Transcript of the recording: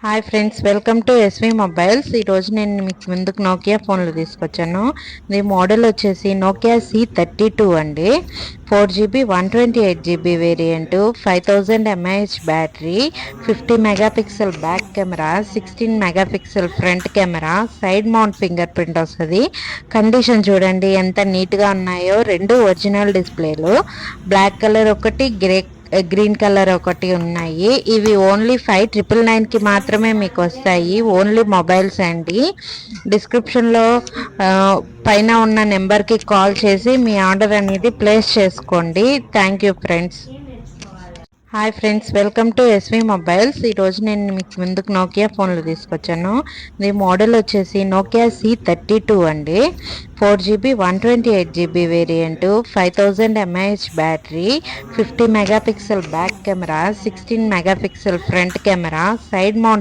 Hi friends, welcome to SV Mobiles. ఈరోజు నేను మీకు ముందుకు నోకియా ఫోన్లు తీసుకొచ్చాను. ఇది మోడల్ వచ్చేసి నోకియా C32 అండి. 4GB 128GB variant, 5000 mAh battery, 50 megapixel back camera, 16 megapixel front camera, side mount finger print వస్తుంది. కండిషన్ చూడండి ఎంత నీట్గా ఉన్నాయో. రెండు ఒరిజినల్ డిస్ప్లేలు, బ్లాక్ కలర్ ఒకటి, గ్రీన్ కలర్ ఒకటి ఉన్నాయి. ఇవి ఓన్లీ 5999కి మాత్రమే మీకు వస్తాయి. ఓన్లీ మొబైల్స్ అండి. డిస్క్రిప్షన్లో పైన ఉన్న నెంబర్కి కాల్ చేసి మీ ఆర్డర్ అనేది ప్లేస్ చేసుకోండి. Thank you friends. Hi friends, welcome to SV Mobiles. ఈరోజు నేను మీకు ముందుకు నోకియా ఫోన్లు తీసుకొచ్చాను. ఇది మోడల్ వచ్చేసి నోకియా C32 అండి. 4GB 128GB variant, 5000 mAh battery, 50 megapixel back camera, 16 megapixel front camera, side mount